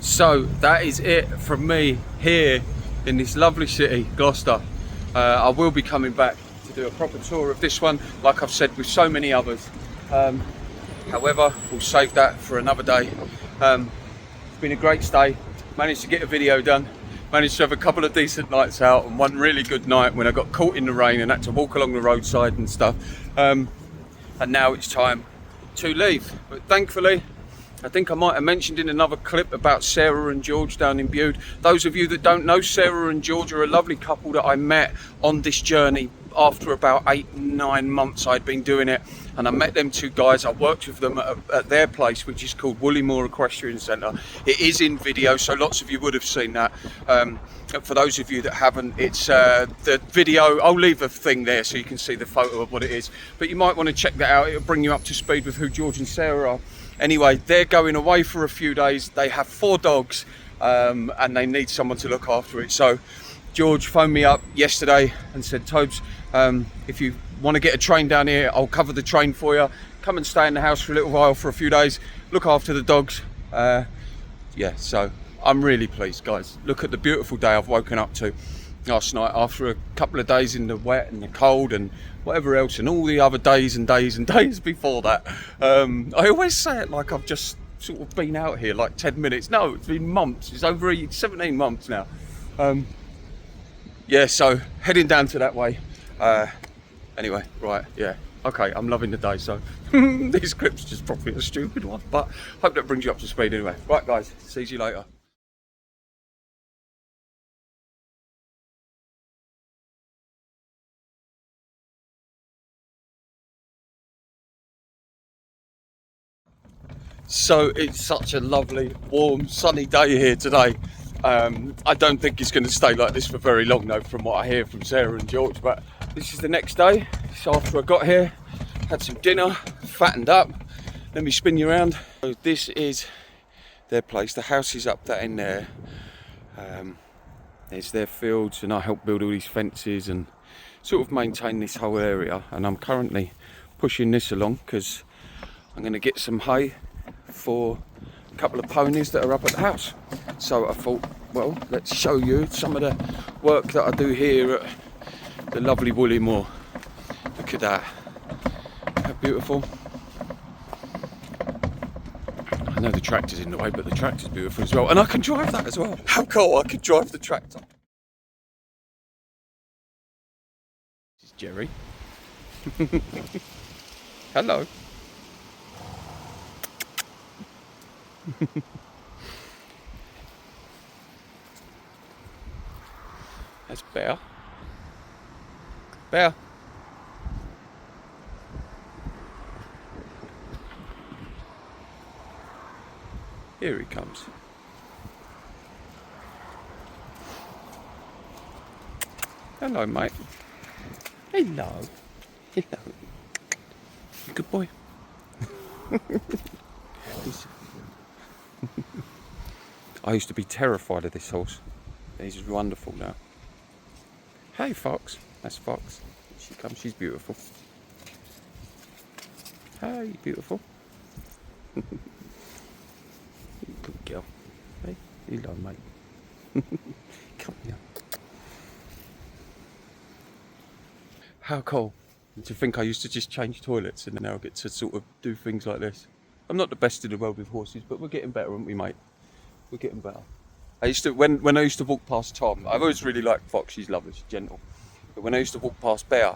So that is it from me here in this lovely city, Gloucester. I will be coming back to do a proper tour of this one, like I've said with so many others. However, we'll save that for another day. It's been a great stay. Managed to get a video done. Managed to have a couple of decent nights out, and one really good night when I got caught in the rain and had to walk along the roadside and stuff. And now it's time to leave. But thankfully, I think I might have mentioned in another clip about Sarah and George down in Bude. Those of you that don't know, Sarah and George are a lovely couple that I met on this journey after about 8-9 months I'd been doing it. And I met them two guys. I worked with them at their place, which is called Woolley Moor Equestrian Centre. It is in video, so lots of you would have seen that. For those of you that haven't, it's the video. I'll leave a thing there so you can see the photo of what it is. But you might want to check that out. It'll bring you up to speed with who George and Sarah are. Anyway, they're going away for a few days. They have 4 dogs and they need someone to look after it. So George phoned me up yesterday and said, Tobes, if you want to get a train down here, I'll cover the train for you. Come and stay in the house for a little while, for a few days. Look after the dogs. Yeah, so I'm really pleased, guys. Look at the beautiful day I've woken up to last night after a couple of days in the wet and the cold and whatever else, and all the other days and days and days before that. I always say it like I've just sort of been out here like 10 minutes. No, it's been months. It's over 17 months now. Yeah, so heading down to that way. Anyway, right, yeah. Okay, I'm loving the day, so these clips just probably a stupid one, but hope that brings you up to speed anyway. Right, guys, see you later. So it's such a lovely, warm, sunny day here today. I don't think it's going to stay like this for very long though, from what I hear from Sarah and George, but this is the next day. So after I got here, had some dinner, fattened up. Let me spin you around. So this is their place. The house is up that in there. There's their fields, and I help build all these fences and sort of maintain this whole area. And I'm currently pushing this along because I'm going to get some hay for a couple of ponies that are up at the house. So I thought, well, let's show you some of the work that I do here at the lovely Woolley Moor. Look at that. How beautiful. I know the tractor's in the way, but the tractor's beautiful as well. And I can drive that as well. How cool, I can drive the tractor. This is Jerry. Hello. That's Bear. Bear. Here he comes. Hello, mate. Hello. Hello. Good boy. I used to be terrified of this horse. He's wonderful now. Hey, Fox. That's Fox. She comes. She's beautiful. Hey, beautiful. Good girl. Hey, hello, mate. Come here. How cool. To think I used to just change toilets and now I get to sort of do things like this. I'm not the best in the world with horses, but we're getting better, aren't we, mate? We're getting better. I used to, when I used to walk past Tom, I've always really liked Fox, she's lovely, she's gentle. But when I used to walk past Bear,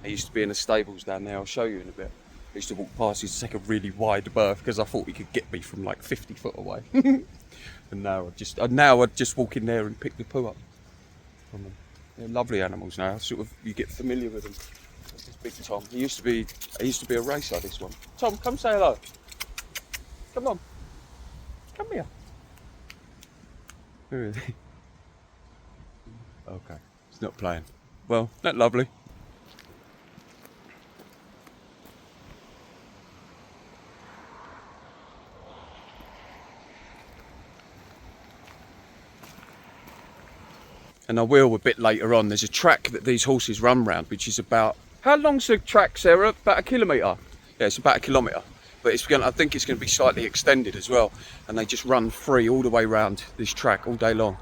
I used to be in the stables down there, I'll show you in a bit. I used to walk past, he used to take a really wide berth because I thought he could get me from like 50 foot away. And now I'd just walk in there and pick the poo up from them. They're lovely animals now, sort of, you get familiar with them. This big Tom, he used to be a racer, this one. Tom, come say hello. Come on. Come here. Where is he? Okay, he's not playing. Well, not lovely. And I will a bit later on. There's a track that these horses run round, which is about... How long's the track, Sarah? About a kilometre? Yeah, it's about a kilometre. but I think it's going to be slightly extended as well, and they just run free all the way around this track all day long,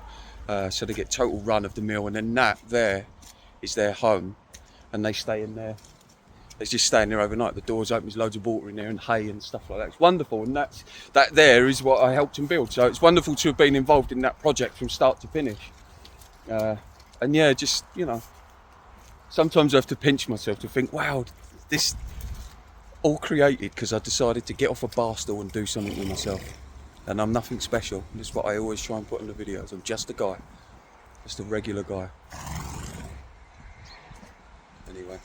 so they get total run of the mill, and then that there is their home, and they stay in there. They just stay in there overnight. The doors open, there's loads of water in there and hay and stuff like that. It's wonderful, and that there is what I helped them build. So it's wonderful to have been involved in that project from start to finish. And yeah, just, you know, sometimes I have to pinch myself to think, wow, this all created because I decided to get off a bar stool and do something with myself. And I'm nothing special. This is what I always try and put in the videos. I'm just a guy, just a regular guy. Anyway.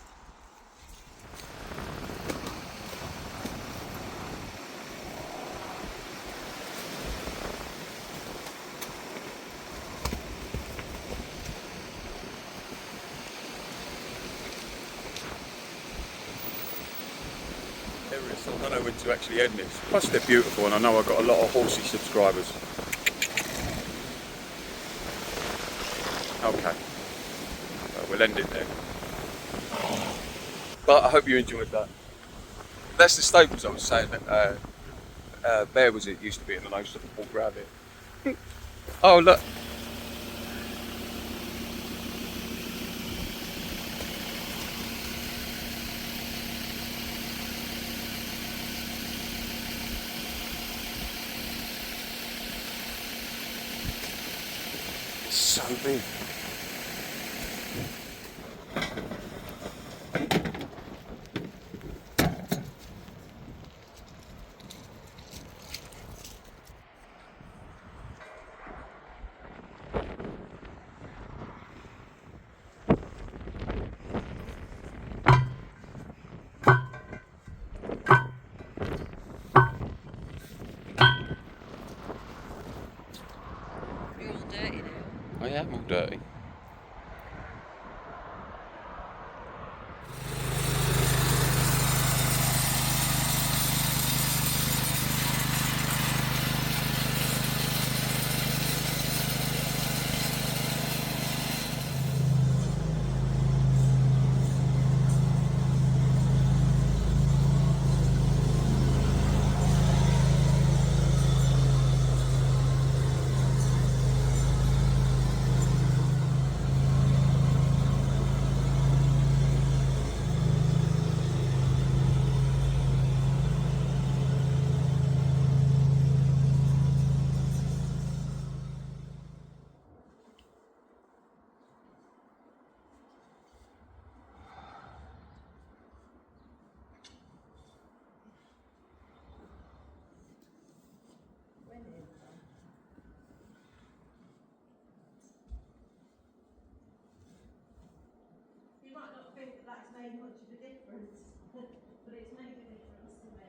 So I don't know when to actually end this. Plus they're beautiful, and I know I've got a lot of horsey subscribers. Okay, we'll end it there. But I hope you enjoyed that. That's the stables I was saying that Bear was it used to be, and I used to walk around it. Oh look. So big. You're all dirty now. I am all dirty. You might not think that that's made much of a difference, but it's made a difference to me.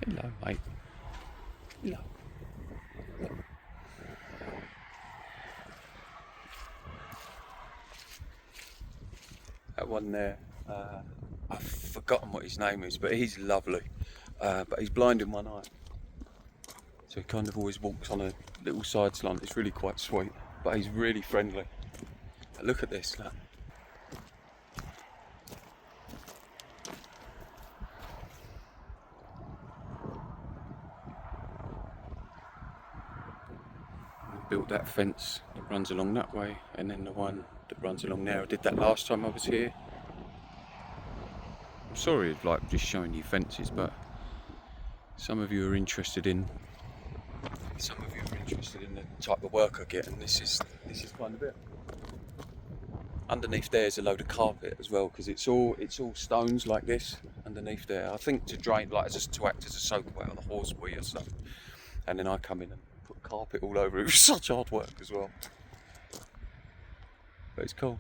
Hello, mate. Hello. That one there, I've forgotten what his name is, but he's lovely. But he's blind in one eye. So he kind of always walks on a little side slant. It's really quite sweet, but he's really friendly. But look at this, look. Built that fence that runs along that way, and then the one that runs along there. I did that last time I was here. I'm sorry, like just showing you fences, but some of you are interested in the type of work I get, and this is kind of it. Underneath there is a load of carpet as well, because it's all stones like this underneath there. I think to drain, like just to act as a soakaway on the horse wheel or something. And then I come in and put carpet all over it. It was such hard work as well, but it's cool.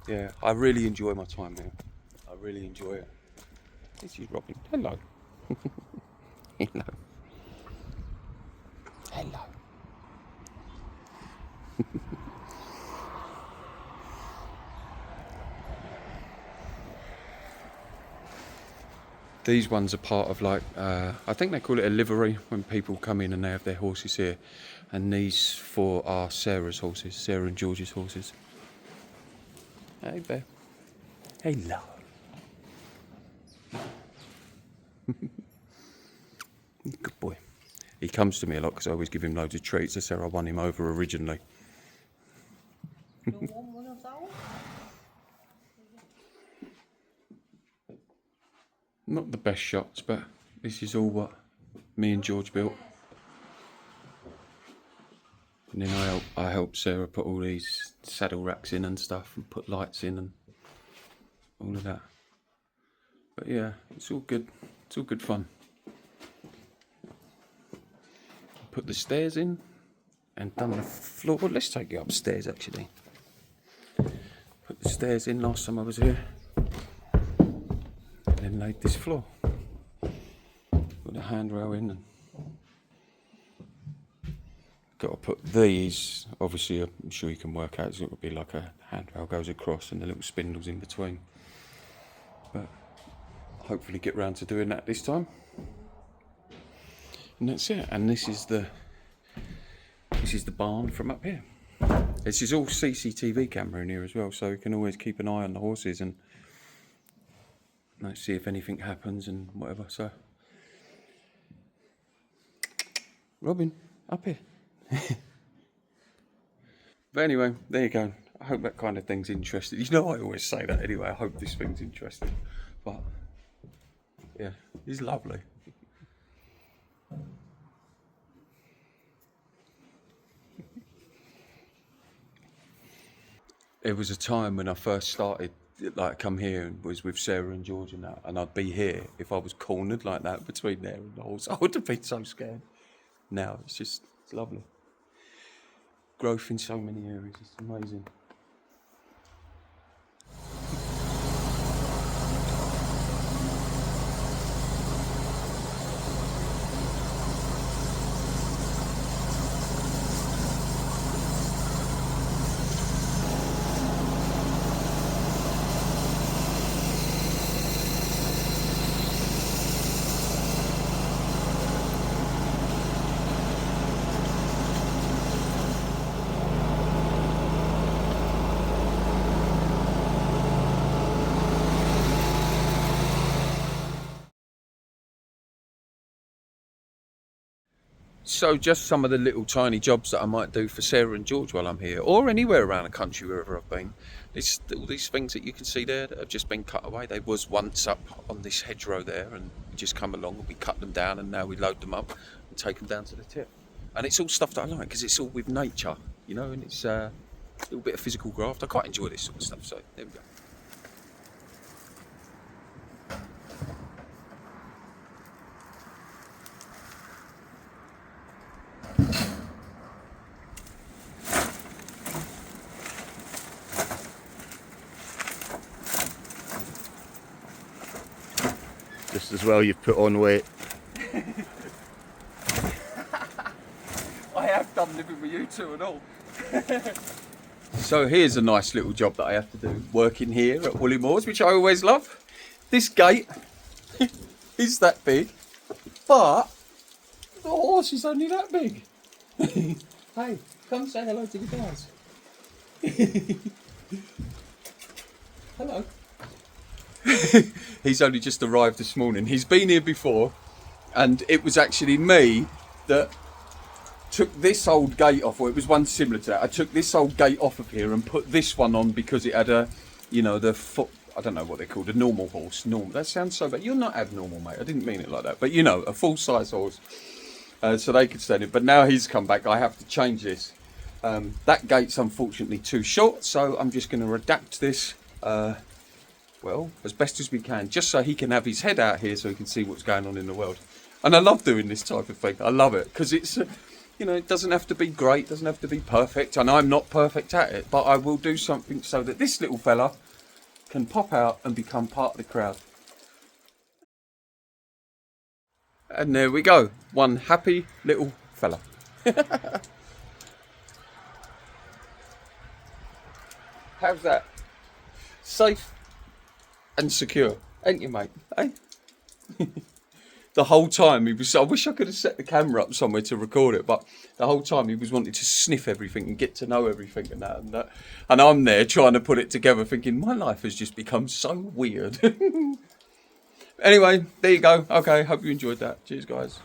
Yeah, I really enjoy my time here. I really enjoy it. This is Robin. Hello. Hello. Hello. These ones are part of like, I think they call it a livery when people come in and they have their horses here. And these four are Sarah's horses, Sarah and George's horses. Hey, Bear. Hello. Good boy. He comes to me a lot because I always give him loads of treats. I said I won him over originally. You want one of those? Not the best shots, but this is all what me and George built. And then I helped Sarah put all these saddle racks in and stuff and put lights in and all of that. But yeah, it's all good. It's all good fun. Put the stairs in and done the floor. Well, let's take you upstairs actually. Put the stairs in last time I was here. And then laid this floor. Put a handrail in and got to put these, obviously I'm sure you can work out, so it would be like a handrail goes across and the little spindles in between. But hopefully get round to doing that this time. And that's it. And this is the barn from up here. This is all CCTV camera in here as well, so you can always keep an eye on the horses and see if anything happens and whatever. So Robin, up here. But anyway, there you go. I hope that kind of thing's interesting. You know I always say that anyway. I hope this thing's interesting. But yeah, he's lovely. There was a time when I first started, like come here and was with Sarah and George and that, and I'd be here. If I was cornered like that between there and the horse, I would have been so scared. Now it's lovely. Growth in so many areas, it's amazing. So just some of the little tiny jobs that I might do for Sarah and George while I'm here, or anywhere around the country wherever I've been. All these things that you can see there that have just been cut away. They was once up on this hedgerow there, and we just come along and we cut them down, and now we load them up and take them down to the tip. And it's all stuff that I like because it's all with nature, you know, and it's a little bit of physical graft. I quite enjoy this sort of stuff. So there we go. Just as well you've put on weight. I have done living with you two and all. So here's a nice little job that I have to do working here at Woolley Moors, which I always love. This gate is that big, but the horse is only that big. Hey, come say hello to the guys. Hello. He's only just arrived this morning. He's been here before, and it was actually me that took this old gate off, or it was one similar to that. I took this old gate off of here and put this one on because it had a, you know, the foot, I don't know what they're called, a normal horse. Normal. That sounds so bad. You're not abnormal, mate. I didn't mean it like that. But you know, a full-size horse. So they could stand it. But now he's come back, I have to change this. That gate's unfortunately too short, so I'm just going to adapt this. Well, as best as we can, just so he can have his head out here so he can see what's going on in the world. And I love doing this type of thing. I love it because it's, you know, it doesn't have to be great, doesn't have to be perfect, and I'm not perfect at it, but I will do something so that this little fella can pop out and become part of the crowd. And there we go, one happy little fella. How's that? Safe and secure, ain't you, mate? Eh? The whole time he was, I wish I could have set the camera up somewhere to record it, but the whole time he was wanting to sniff everything and get to know everything and that. And I'm there trying to put it together thinking, my life has just become so weird. Anyway, there you go. Okay, hope you enjoyed that. Cheers, guys.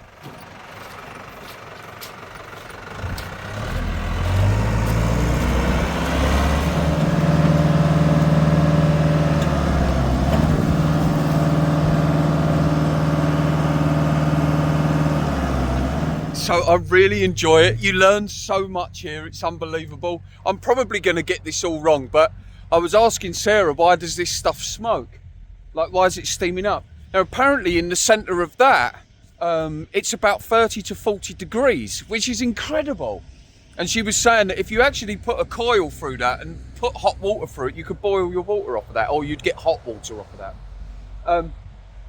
So I really enjoy it. You learn so much here. It's unbelievable. I'm probably going to get this all wrong, but I was asking Sarah, why does this stuff smoke? Like, why is it steaming up? Now, apparently in the centre of that, it's about 30 to 40 degrees, which is incredible. And she was saying that if you actually put a coil through that and put hot water through it, you could boil your water off of that, or you'd get hot water off of that.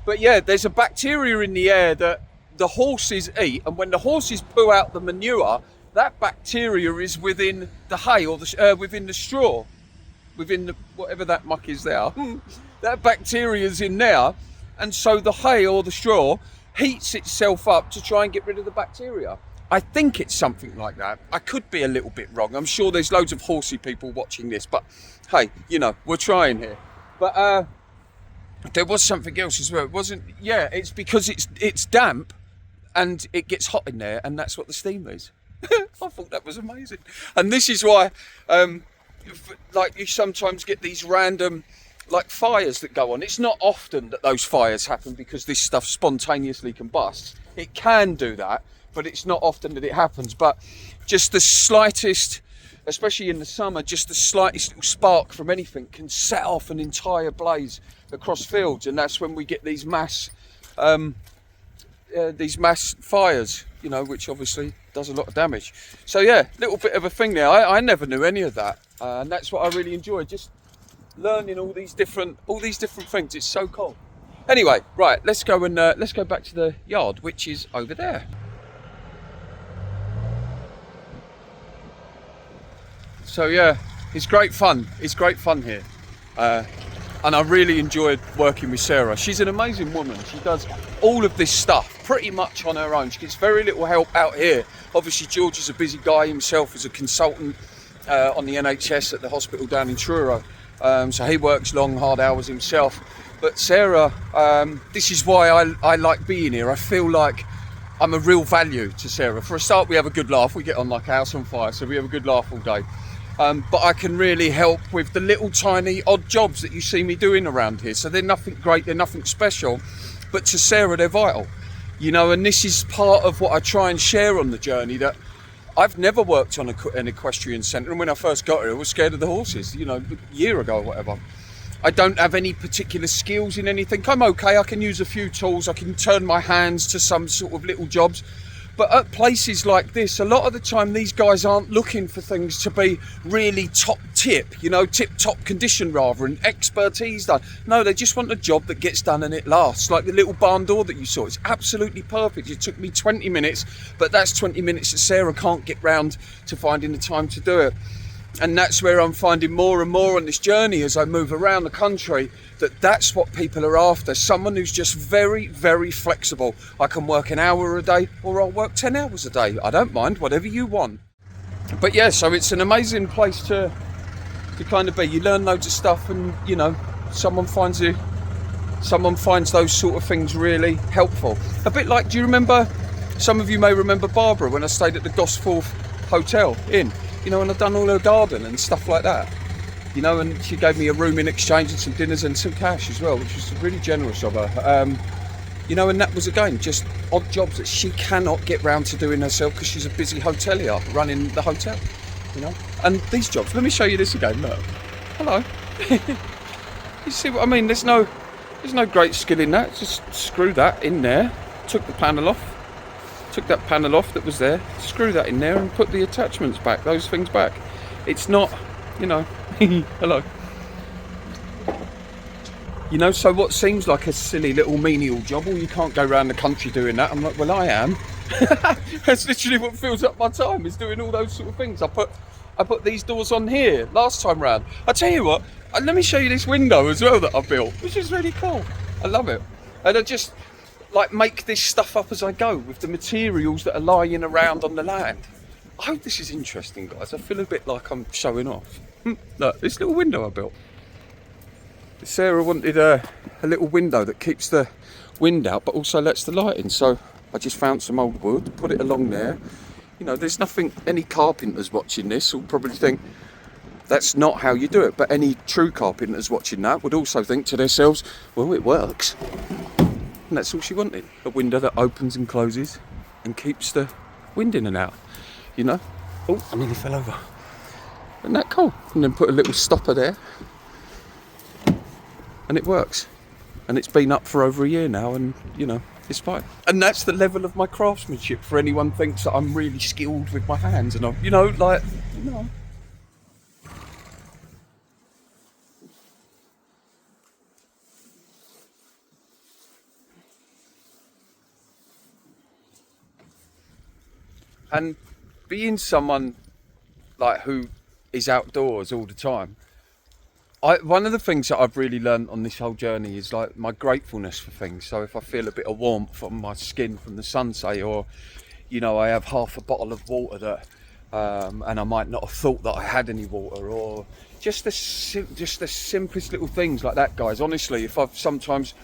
But yeah, there's a bacteria in the air that the horses eat, and when the horses poo out the manure, that bacteria is within the hay or within the straw, within the, whatever that muck is there. That bacteria is in there, and so the hay or the straw heats itself up to try and get rid of the bacteria. I think it's something like that. I could be a little bit wrong. I'm sure there's loads of horsey people watching this, but hey, you know, we're trying here. But there was something else as well. It wasn't, yeah, it's because it's damp and it gets hot in there, and that's what the steam is. I thought that was amazing. And this is why, like, you sometimes get these random, like, fires that go on. It's not often that those fires happen because this stuff spontaneously combusts. It can do that, but it's not often that it happens. But just the slightest, especially in the summer, just the slightest little spark from anything can set off an entire blaze across fields, and that's when we get these mass fires, you know, which obviously does a lot of damage. So yeah, little bit of a thing there. I never knew any of that, and that's what I really enjoy, just learning all these different things. It's so cool. Anyway, right, let's go back to the yard, which is over there. So yeah, it's great fun. It's great fun here. And I really enjoyed working with Sarah. She's an amazing woman. She does all of this stuff pretty much on her own. She gets very little help out here. Obviously, George is a busy guy himself as a consultant on the NHS at the hospital down in Truro. So he works long, hard hours himself. But Sarah, this is why I like being here. I feel like I'm a real value to Sarah. For a start, we have a good laugh. We get on like a house on fire, so we have a good laugh all day. But I can really help with the little tiny odd jobs that you see me doing around here. So they're nothing great, they're nothing special, but to Sarah they're vital, you know. And this is part of what I try and share on the journey, that I've never worked on an equestrian centre, and when I first got here I was scared of the horses, you know, a year ago or whatever. I don't have any particular skills in anything. I'm okay, I can use a few tools, I can turn my hands to some sort of little jobs. But at places like this, a lot of the time these guys aren't looking for things to be really top tip, you know, tip-top condition rather, and expertise done. No, they just want a job that gets done and it lasts. Like the little barn door that you saw, it's absolutely perfect. It took me 20 minutes, but that's 20 minutes that Sarah can't get round to finding the time to do it. And that's where I'm finding more and more on this journey as I move around the country, that's what people are after. Someone who's just very, very flexible. I can work an hour a day, or I'll work 10 hours a day. I don't mind, whatever you want. But yeah, so it's an amazing place to kind of be. You learn loads of stuff, and you know, someone finds those sort of things really helpful. A bit like, do you remember, some of you may remember Barbara when I stayed at the Gosforth Hotel Inn, you know, and I'd done all her garden and stuff like that. You know, and she gave me a room in exchange and some dinners and some cash as well, which was really generous of her. You know, and that was, again, just odd jobs that she cannot get round to doing herself because she's a busy hotelier running the hotel, you know. And these jobs, let me show you this again, look. Hello. You see what I mean? There's no great skill in that. Just screw that in there, took that panel off that was there, screw that in there and put the attachments back, those things back. It's not, you know, hello. You know, so what seems like a silly little menial job, well, you can't go around the country doing that. I'm like, well, I am, That's literally what fills up my time, is doing all those sort of things. I put these doors on here last time round. I tell you what, let me show you this window as well that I built, which is really cool. I love it. And I just like make this stuff up as I go with the materials that are lying around on the land. I hope this is interesting, guys. I feel a bit like I'm showing off. Look, this little window I built. Sarah wanted a little window that keeps the wind out but also lets the light in, so I just found some old wood, put it along there. You know, there's nothing, any carpenters watching this will probably think that's not how you do it, but any true carpenters watching that would also think to themselves, well, it works. And that's all she wanted, a window that opens and closes and keeps the wind in and out, you know. Oh, I nearly fell over. Isn't that cool? And then put a little stopper there and it works. And it's been up for over a year now, and you know, it's fine. And that's the level of my craftsmanship, for anyone thinks that I'm really skilled with my hands, and I'm, you know, like, you know. And being someone like who is outdoors all the time, one of the things that I've really learned on this whole journey is like my gratefulness for things. So if I feel a bit of warmth on my skin from the sun, say, or you know, I have half a bottle of water that, and I might not have thought that I had any water, or just the simplest little things like that, guys. Honestly, if I've sometimes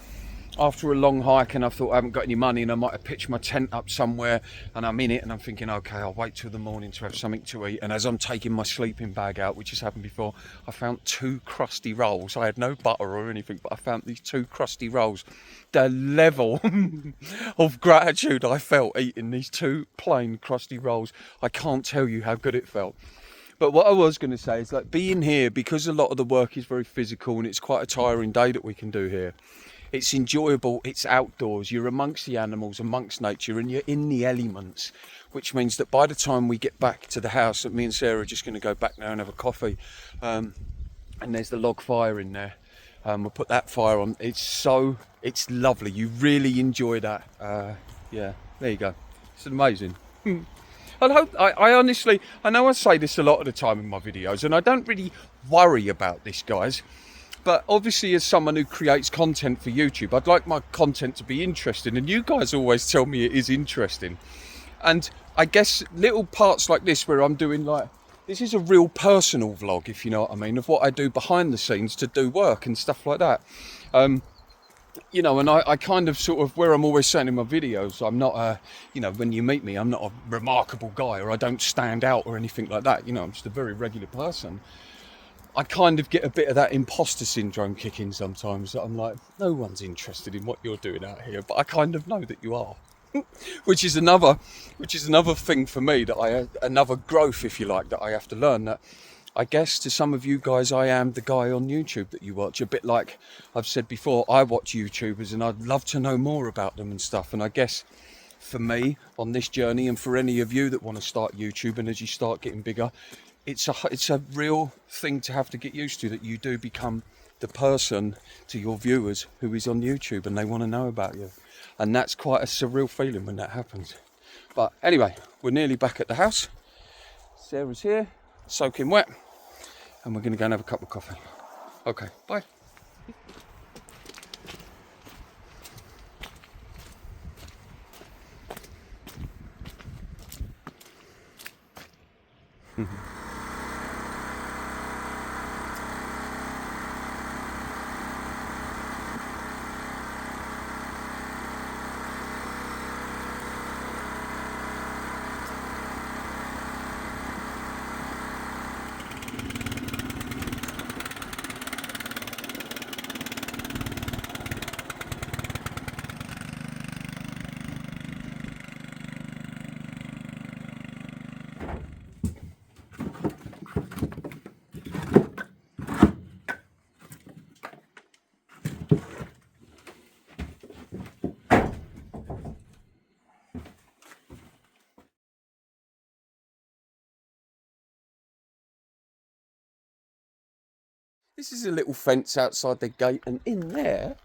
after a long hike and I thought I haven't got any money and I might have pitched my tent up somewhere and I'm in it and I'm thinking, okay, I'll wait till the morning to have something to eat. And as I'm taking my sleeping bag out, which has happened before, I found 2 crusty rolls. I had no butter or anything, but I found these 2 crusty rolls. The level of gratitude I felt eating these 2 plain crusty rolls, I can't tell you how good it felt. But what I was going to say is, like, being here, because a lot of the work is very physical and it's quite a tiring day that we can do here, it's enjoyable, it's outdoors, you're amongst the animals, amongst nature, and you're in the elements, which means that by the time we get back to the house, that me and Sarah are just going to go back now and have a coffee, and there's the log fire in there. We'll put that fire on. It's lovely. You really enjoy that. Yeah, there you go. It's amazing. I honestly, I know I say this a lot of the time in my videos, and I don't really worry about this, guys. But obviously, as someone who creates content for YouTube, I'd like my content to be interesting. And you guys always tell me it is interesting. And I guess little parts like this where I'm doing like, this is a real personal vlog, if you know what I mean, of what I do behind the scenes to do work and stuff like that. You know, and I kind of sort of, where I'm always saying in my videos, I'm not a, you know, when you meet me, I'm not a remarkable guy, or I don't stand out or anything like that. You know, I'm just a very regular person. I kind of get a bit of that imposter syndrome kicking sometimes, that I'm like, no one's interested in what you're doing out here, but I kind of know that you are. which is another thing for me, that another growth, if you like, that I have to learn, that I guess to some of you guys, I am the guy on YouTube that you watch. A bit like I've said before, I watch YouTubers and I'd love to know more about them and stuff. And I guess for me on this journey, and for any of you that want to start YouTube, and as you start getting bigger, it's a real thing to have to get used to, that you do become the person to your viewers who is on YouTube and they want to know about you. And that's quite a surreal feeling when that happens. But anyway, we're nearly back at the house. Sarah's here, soaking wet, and we're going to go and have a cup of coffee. Okay, bye. This is a little fence outside the gate, and in there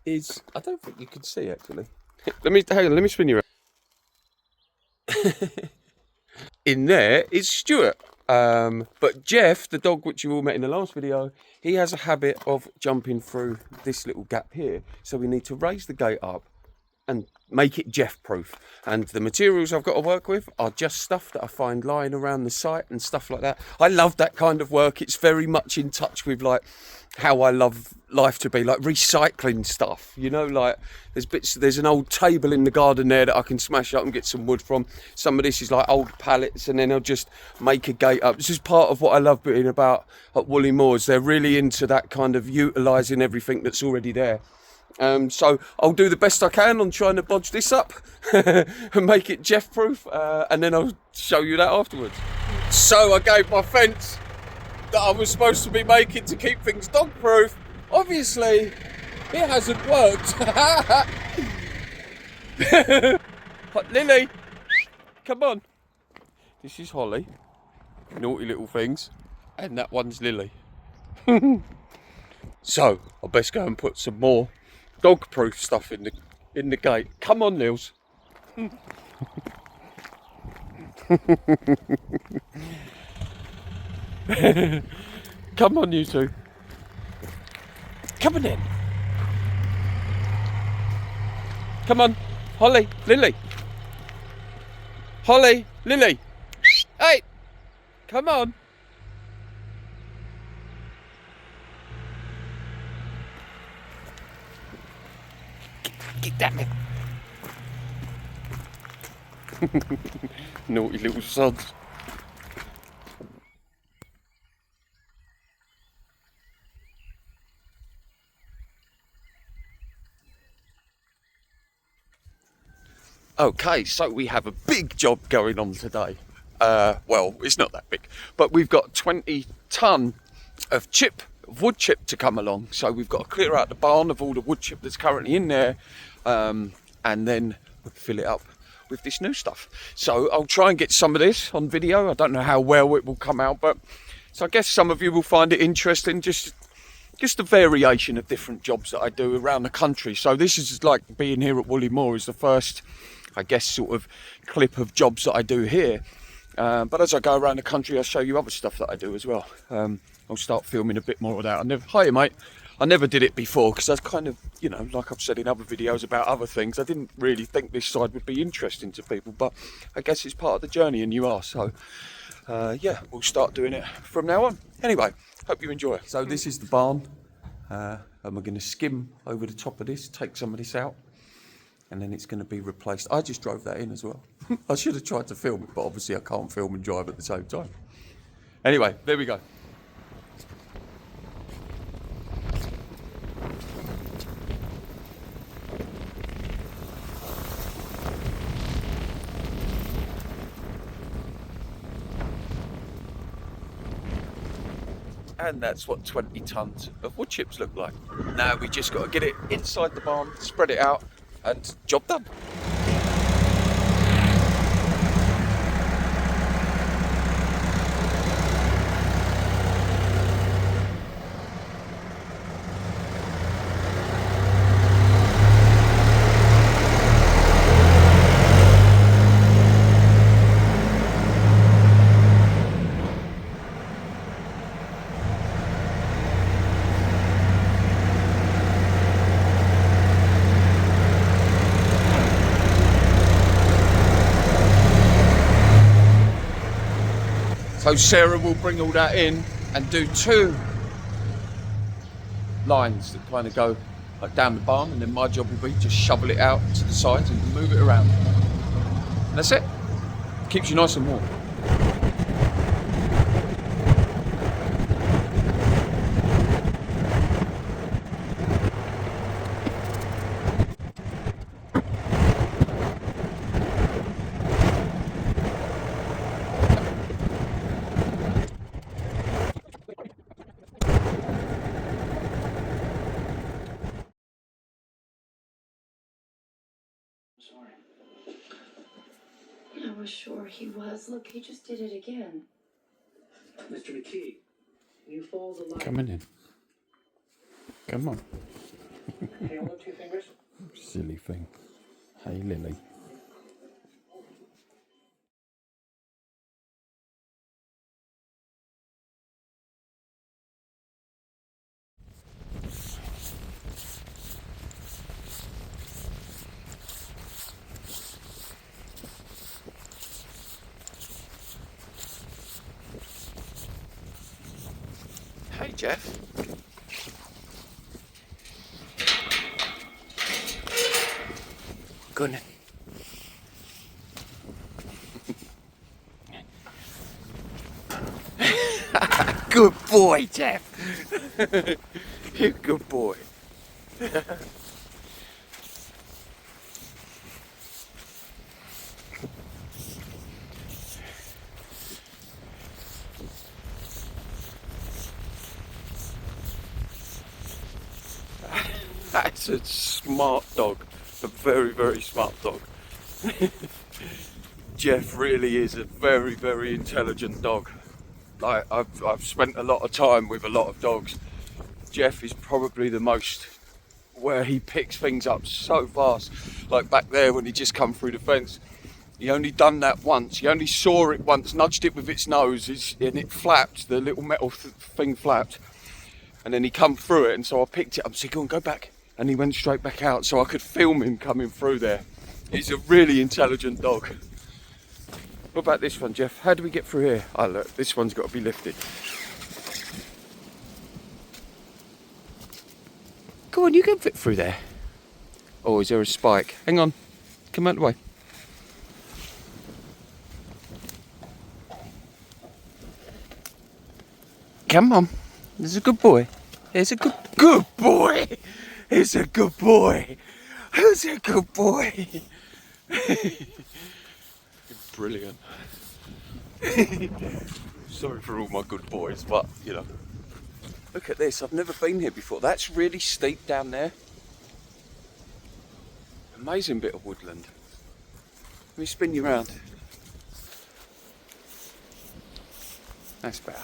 is, I don't think you can see actually. Hang on, let me spin you around. In there is Stuart. But Jeff, the dog which you all met in the last video, he has a habit of jumping through this little gap here. So we need to raise the gate up and make it Jeff proof. And the materials I've got to work with are just stuff that I find lying around the site and stuff like that. I love that kind of work. It's very much in touch with like how I love life to be, like recycling stuff, you know, like there's an old table in the garden there that I can smash up and get some wood from. Some of this is like old pallets, and then I'll just make a gate up. This is part of what I love being about at Woolley Moors. They're really into that kind of utilising everything that's already there. So I'll do the best I can on trying to bodge this up and make it Jeff proof, and then I'll show you that afterwards. So I gave my fence that I was supposed to be making to keep things dog proof. Obviously it hasn't worked. Lily, come on. This is Holly, naughty little things, and that one's Lily. So I best go and put some more dog proof stuff in the gate. Come on, Nils. Come on, you two. Come on in. Come on, Holly, Lily. Holly, Lily. Hey, come on. Get that man. Naughty little sods. Okay, so we have a big job going on today. Well, it's not that big, but we've got 20 tonne of wood chip to come along. So we've got to clear out the barn of all the wood chip that's currently in there, and then fill it up with this new stuff. So I'll try and get some of this on video. I don't know how well it will come out, but so I guess some of you will find it interesting, just a variation of different jobs that I do around the country. So this is like being here at Woolley Moor is the first, I guess, sort of clip of jobs that I do here. But as I go around the country, I'll show you other stuff that I do as well. I'll start filming a bit more of that. Hiya, mate. I never did it before because I was kind of, you know, like I've said in other videos about other things, I didn't really think this side would be interesting to people, but I guess it's part of the journey and you are. So, yeah, we'll start doing it from now on. Anyway, hope you enjoy. So this is the barn, and we're going to skim over the top of this, take some of this out, and then it's going to be replaced. I just drove that in as well. I should have tried to film it, but obviously I can't film and drive at the same time. Anyway, there we go. And that's what 20 tonnes of wood chips look like. Now we just got to get it inside the barn, spread it out, and job done. So Sarah will bring all that in and do 2 lines that kind of go like down the barn, and then my job will be to shovel it out to the sides and move it around. And that's it. Keeps you nice and warm. I was sure he was. Look, he just did it again. Mr. McKee, you follow the line. Coming in. Come on. Hey, hold up 2 fingers. Silly thing. Hey, Lily. Jeff. Go on then. Good boy, Jeff. You good boy. That's a smart dog. A very, very smart dog. Jeff really is a very, very intelligent dog. Like I've spent a lot of time with a lot of dogs. Jeff is probably the most, where he picks things up so fast. Like back there when he just come through the fence, he only done that once. He only saw it once, nudged it with its nose, and it flapped. The little metal thing flapped, and then he come through it. And so I picked it up and said, "Go back," and he went straight back out. So I could film him coming through there. He's a really intelligent dog. What about this one, Jeff? How do we get through here? Oh look, this one's got to be lifted. Go on, you can fit through there. Oh, is there a spike? Hang on, come out the way. Come on, there's a good boy. There's a good boy. He's a good boy. He's a good boy. Brilliant. Sorry for all my good boys, but you know. Look at this, I've never been here before. That's really steep down there. Amazing bit of woodland. Let me spin you around. That's better.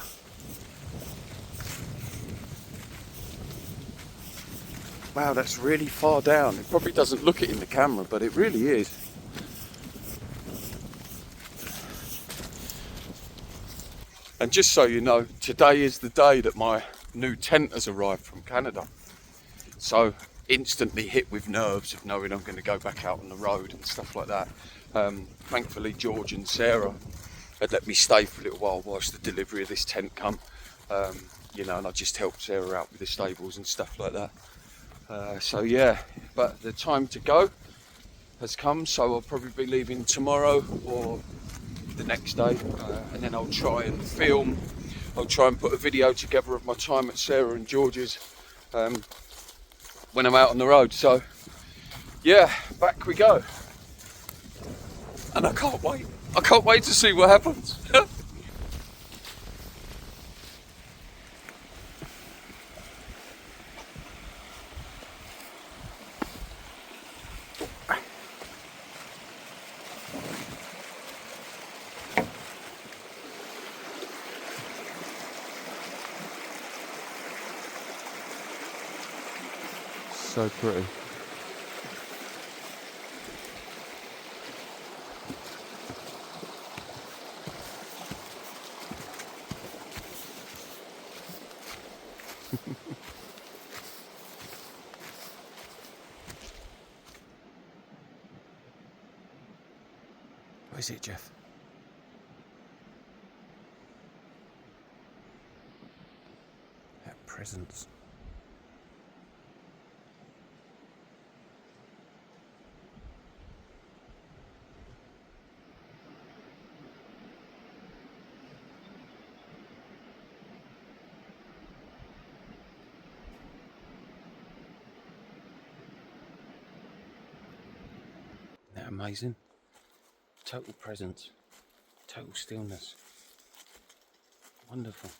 Wow, that's really far down. It probably doesn't look it in the camera, but it really is. And just so you know, today is the day that my new tent has arrived from Canada. So instantly hit with nerves of knowing I'm going to go back out on the road and stuff like that. Thankfully George and Sarah had let me stay for a little while whilst the delivery of this tent come. You know, and I just helped Sarah out with the stables and stuff like that. So yeah, but the time to go has come, so I'll probably be leaving tomorrow or the next day, and then I'll try and film. I'll try and put a video together of my time at Sarah and George's when I'm out on the road. So yeah, back we go, and I can't wait. I can't wait to see what happens. So pretty. What is it, Jeff? That presence. Isn't that amazing? Total presence, total stillness. Wonderful.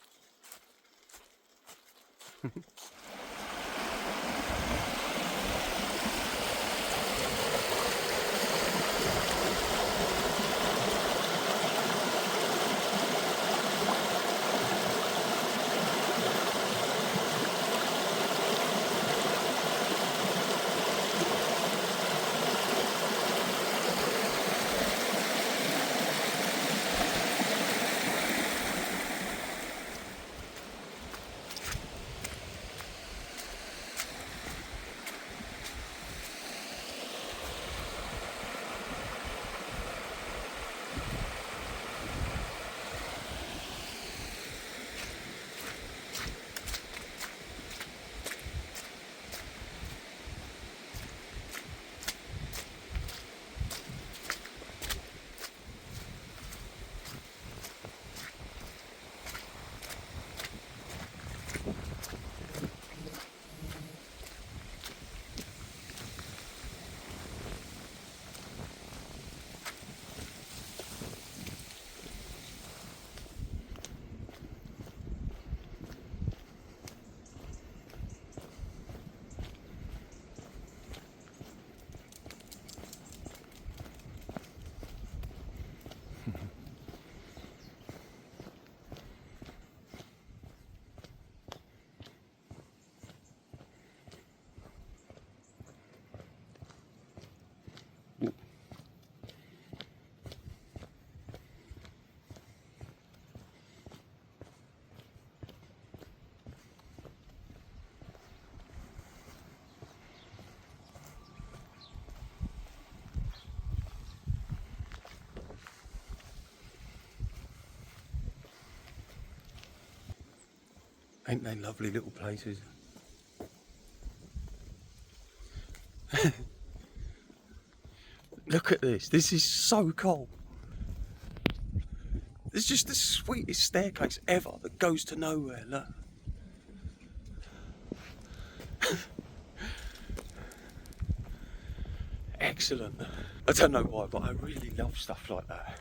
Ain't they lovely little places? Look at this. This is so cool. It's just the sweetest staircase ever that goes to nowhere. Look. Excellent. I don't know why, but I really love stuff like that.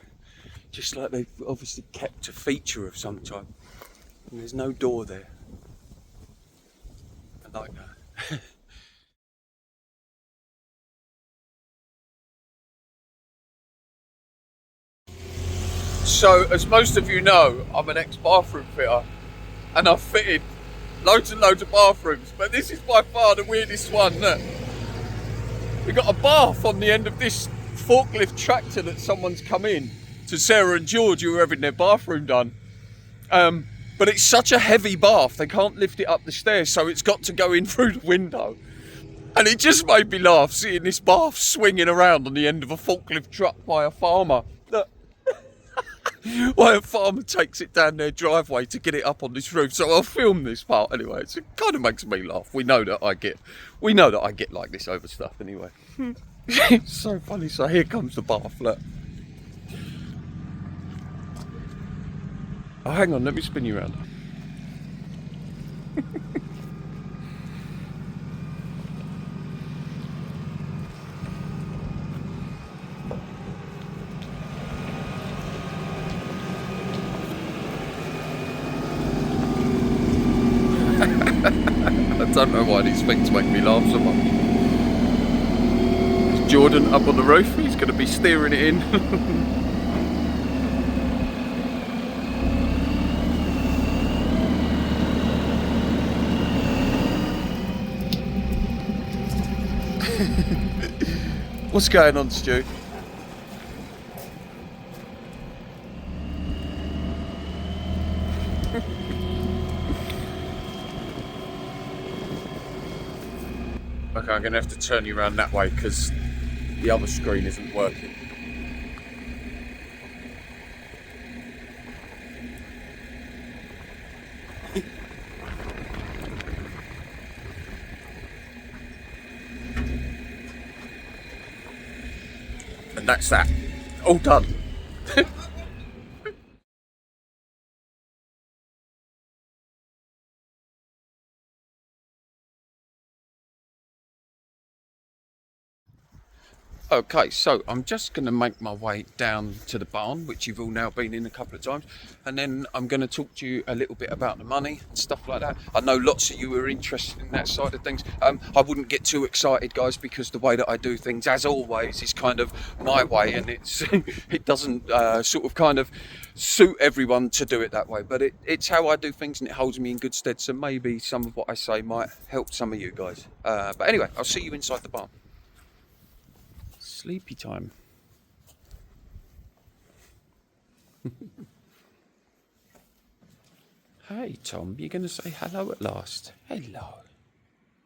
Just like they've obviously kept a feature of some type. And there's no door there. I like that. So, as most of you know, I'm an ex-bathroom fitter, and I've fitted loads and loads of bathrooms, but this is by far the weirdest one. Look. We've got a bath on the end of this forklift tractor that someone's come in to Sarah and George, who were having their bathroom done. But it's such a heavy bath, they can't lift it up the stairs, so it's got to go in through the window. And it just made me laugh seeing this bath swinging around on the end of a forklift truck by a farmer. Look. Why a farmer takes it down their driveway to get it up on this roof. So I'll film this part anyway. It kind of makes me laugh. We know that I get like this over stuff anyway. It's so funny. So here comes the bath. Look. Oh, hang on. Let me spin you around. I don't know why these things make me laugh so much. There's Jordan up on the roof, he's going to be steering it in. What's going on, Stu? Okay, I'm going to have to turn you around that way because the other screen isn't working. And that's that. All done. Okay, so I'm just going to make my way down to the barn, which you've all now been in a couple of times, and then I'm going to talk to you a little bit about the money and stuff like that. I know lots of you are interested in that side of things. I wouldn't get too excited, guys, because the way that I do things, as always, is kind of my way, and it doesn't sort of kind of suit everyone to do it that way, but it's how I do things, and it holds me in good stead, so maybe some of what I say might help some of you guys. But anyway, I'll see you inside the barn. Sleepy time. Hey Tom, you're going to say hello at last? Hello.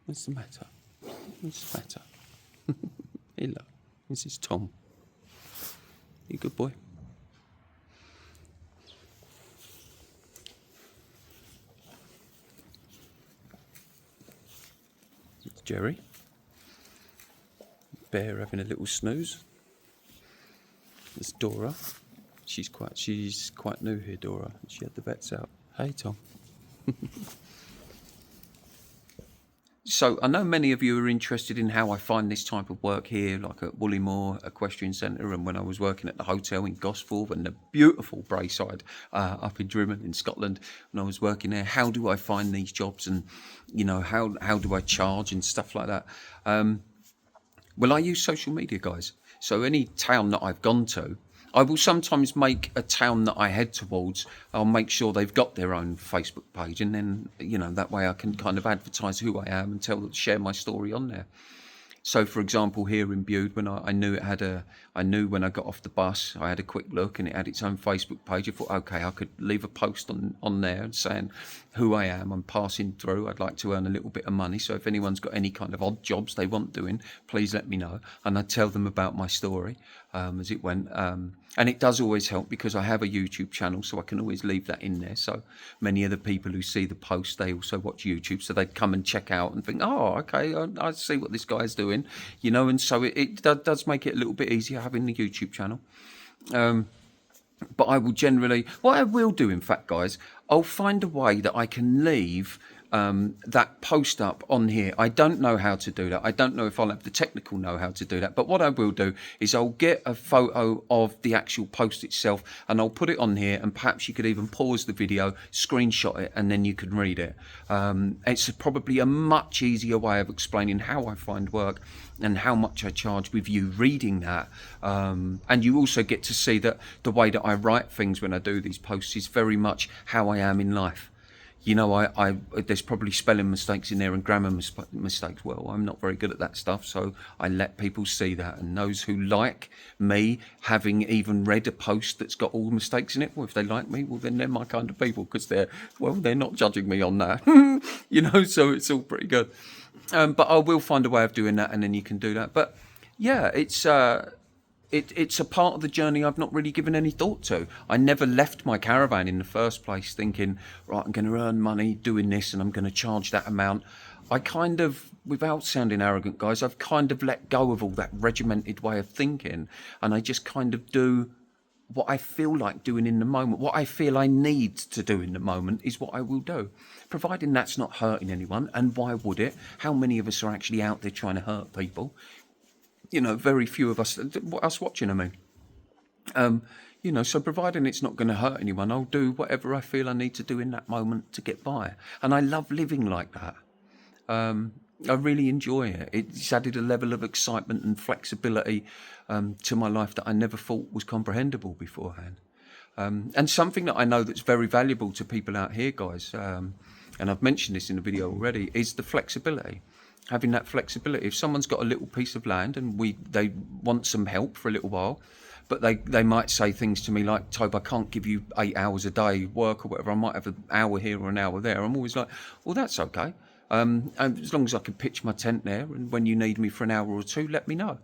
What's the matter? What's the matter? Hello. This is Tom. You good boy? It's Jerry. Bear having a little snooze. There's Dora. She's quite new here, Dora. She had the vets out. Hey, Tom. So I know many of you are interested in how I find this type of work here, like at Woolley Moor Equestrian Centre, and when I was working at the hotel in Gloucester and the beautiful Braeside up in Drimmen in Scotland. When I was working there, how do I find these jobs, and how do I charge and stuff like that? Well, I use social media, guys. So any town that I've gone to, I will sometimes make a town that I head towards, I'll make sure they've got their own Facebook page, and then, that way I can kind of advertise who I am and share my story on there. So, for example, here in Bude, when I knew it had I knew when I got off the bus, I had a quick look and it had its own Facebook page. I thought, okay, I could leave a post on there saying who I am. I'm passing through. I'd like to earn a little bit of money. So if anyone's got any kind of odd jobs they want doing, please let me know. And I'd tell them about my story as it went. And it does always help because I have a YouTube channel, so I can always leave that in there. So many of the people who see the post, they also watch YouTube, so they'd come and check out and think, oh, okay, I see what this guy's doing, you know. And so it does make it a little bit easier having the YouTube channel. But I will generally, what I will do, in fact, guys, I'll find a way that I can leave that post up on here. I don't know how to do that. I don't know if I'll have the technical know-how to do that. But what I will do is I'll get a photo of the actual post itself and I'll put it on here, and perhaps you could even pause the video, screenshot it, and then you can read it. It's probably a much easier way of explaining how I find work and how much I charge with you reading that. And you also get to see that the way that I write things when I do these posts is very much how I am in life. You know, there's probably spelling mistakes in there and grammar mistakes. Well, I'm not very good at that stuff, so I let people see that. And those who like me, having even read a post that's got all the mistakes in it, well, if they like me, well, then they're my kind of people, because they're not judging me on that. You know, so it's all pretty good. But I will find a way of doing that, and then you can do that. But yeah, it's a part of the journey I've not really given any thought to. I never left my caravan in the first place thinking, right, I'm going to earn money doing this and I'm going to charge that amount. I kind of, without sounding arrogant, guys, I've kind of let go of all that regimented way of thinking, and I just kind of do what I feel like doing in the moment. What I feel I need to do in the moment is what I will do, providing that's not hurting anyone. And why would it? How many of us are actually out there trying to hurt people? You know, very few of us watching, I mean. You know, so providing it's not going to hurt anyone, I'll do whatever I feel I need to do in that moment to get by. And I love living like that. I really enjoy it. It's added a level of excitement and flexibility to my life that I never thought was comprehensible beforehand. And something that I know that's very valuable to people out here, guys, and I've mentioned this in the video already, is the flexibility. Having that flexibility. If someone's got a little piece of land and they want some help for a little while, but they might say things to me like, Tobe, I can't give you 8 hours a day work or whatever. I might have an hour here or an hour there. I'm always like, well, that's okay. And as long as I can pitch my tent there, and when you need me for an hour or two, let me know.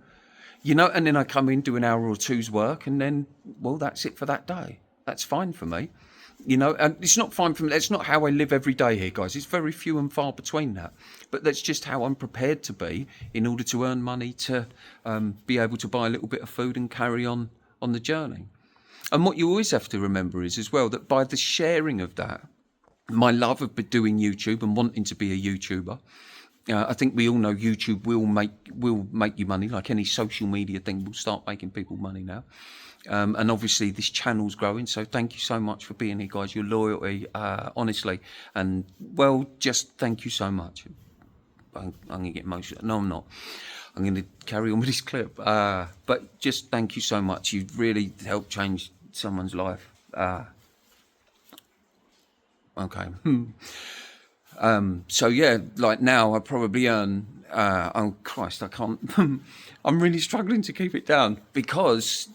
You know, and then I come in, do an hour or two's work, and then, well, that's it for that day. That's fine for me. You know, and it's not fine for me. That's not how I live every day here, guys. It's very few and far between that. But that's just how I'm prepared to be in order to earn money to be able to buy a little bit of food and carry on the journey. And what you always have to remember is as well that by the sharing of that, my love of doing YouTube and wanting to be a YouTuber, I think we all know YouTube will make you money. Like any social media thing, will start making people money now. And obviously this channel's growing, so thank you so much for being here, guys. Your loyalty, honestly, and well, just thank you so much. I'm gonna get emotional. No, I'm not. I'm gonna carry on with this clip, but just thank you so much. You've really helped change someone's life. Okay. So yeah, like now I probably earn, oh Christ, I can't, I'm really struggling to keep it down, because